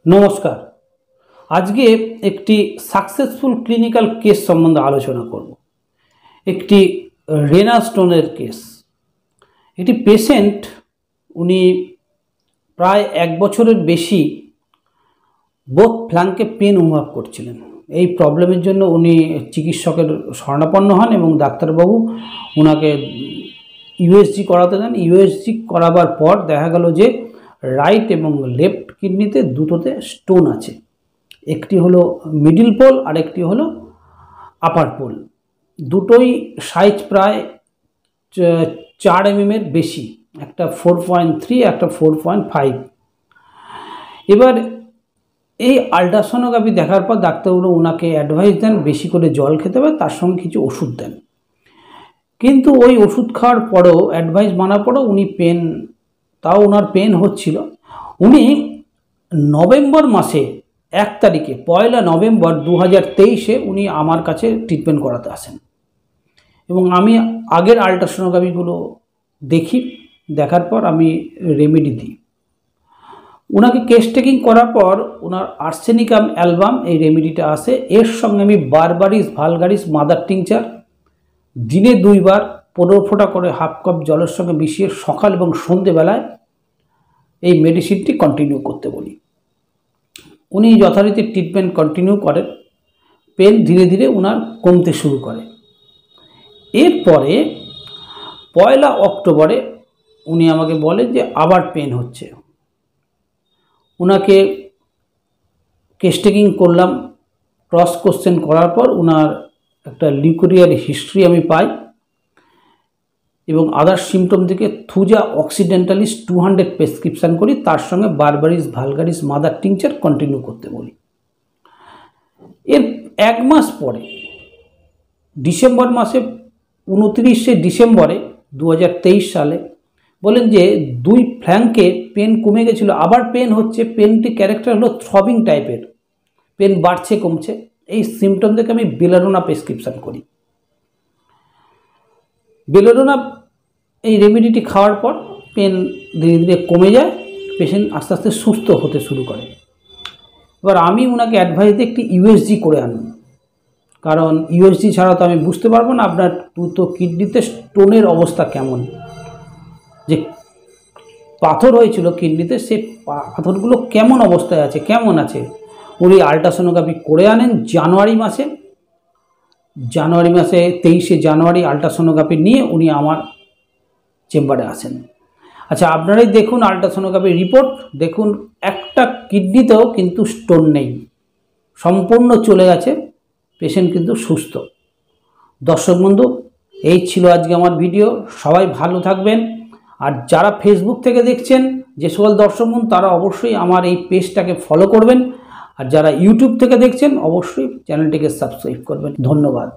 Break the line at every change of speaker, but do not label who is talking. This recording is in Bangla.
नमस्कार। आज के एक सक्सेसफुल क्लिनिकल केस सम्बन्धे आलोचना करब। एक रेना स्टोनर केस। एक पेशेंट उनी प्राय एक बछरेर बेशी बोथ फ्लैंके पेन अनुभव करछिलेन। এই प्रॉब्लेमेर जन्य उनी चिकित्सकेर शरणापन्न हन एबं डाक्तारबाबू उनाके यूएसजी कराते देन। यूएसजी कराबार पर देखा गेल जे राइट एवं लेफ्ट किडनीते दुटोते स्टोन आछे। एकटी हलो मिडिल पोल और एकटी हलो आपार पोल। दुटोई साइज प्राय 4 mm एर बेशी, एकटा 4.3 एकटा 4.5। एबार এই আল্ট্রাসোনোগ্রাফি দেখার পর ডাক্তারবাবু ওনাকে অ্যাডভাইস দেন বেশি করে জল খেতে হবে, তার সঙ্গে কিছু ওষুধ দেন। কিন্তু ওই ওষুধ খাওয়ার পরেও অ্যাডভাইস মানার পরেও উনি পেন, তাও ওনার পেন হচ্ছিল। উনি নভেম্বর মাসে 1 তারিখে 1 নভেম্বর 2023-এ উনি আমার কাছে ট্রিটমেন্ট করাতে আসেন এবং আমি আগের আল্ট্রাসোনোগ্রাফিগুলো দেখি, দেখার পর আমি রেমেডি দিই। ওনাকে কেস টেকিং করার পর ওনার আর্সেনিকাম অ্যালবাম এই রেমেডিটা আসে। এর সঙ্গে আমি বারবারিস ভালগারিস মাদার টিংচার দিনে 2 বার 15 ফোঁটা করে হাফ কাপ জলের সঙ্গে মিশিয়ে সকাল এবং সন্ধ্যেবেলায় এই মেডিসিনটি কন্টিনিউ করতে বলি। উনি যথারীতি ট্রিটমেন্ট কন্টিনিউ করেন। পেন ধীরে ধীরে ওনার কমতে শুরু করে। এরপরে 1 অক্টোবরে উনি আমাকে বলেন যে আবার পেন হচ্ছে। ওনাকে কেস টেকিং করলাম। ক্রস কোশ্চেন করার পর ওনার একটা লিউকোরিয়ার হিস্ট্রি আমি পাই এবং আদার সিমটম থেকে থুজা অক্সিডেন্টালিস 200 প্রেসক্রিপশান করি। তার সঙ্গে berberis vulgaris mother tincture continue করতে বলি। এর 1 মাস পরে ডিসেম্বর মাসে 29শে ডিসেম্বরে 2023 সালে বলেন যে 2 ফ্ল্যাঙ্কে পেন কমে গেছিল, আবার পেন হচ্ছে। পেনটি ক্যারেক্টার হলো থ্রবিং টাইপের, পেন বাড়ছে কমছে। এই সিমটম থেকে আমি বেলাডোনা প্রেসক্রিপশান করি। বেলাডোনা এই রেমেডিটি খাওয়ার পর পেন ধীরে ধীরে কমে যায়, পেশেন্ট আস্তে আস্তে সুস্থ হতে শুরু করে। এবার আমি ওনাকে অ্যাডভাইস দিই একটি ইউএসজি করে আনুন, কারণ ইউএসজি ছাড়া তো আমি বুঝতে পারবো না আপনার তো কিডনিতে স্টোনের অবস্থা কেমন। যে পাথর হয়েছিল কিডনিতে সেই পাথরগুলো কেমন অবস্থায় আছে, কেমন আছে। উনি আল্ট্রাসোনোগ্রাফি করে আনেন জানুয়ারি মাসে 23শে জানুয়ারি আল্ট্রাসোনোগ্রাফি নিয়ে উনি আমার চেম্বারে আসেন। আচ্ছা, আপনারাই দেখুন আল্ট্রাসোনোগ্রাফির রিপোর্ট দেখুন, একটা কিডনিতেও কিন্তু স্টোন নেই, সম্পূর্ণ চলে গেছে, পেশেন্ট কিন্তু সুস্থ। দর্শক বন্ধু, এই ছিল আজকে আমার ভিডিও। সবাই ভালো থাকবেন। আর যারা ফেসবুক থেকে দেখছেন যে সকল দর্শক বন্ধু, তারা অবশ্যই আমার এই পেজটাকে ফলো করবেন। আর যারা ইউটিউব থেকে দেখছেন অবশ্যই চ্যানেলটিকে সাবস্ক্রাইব করবেন। ধন্যবাদ।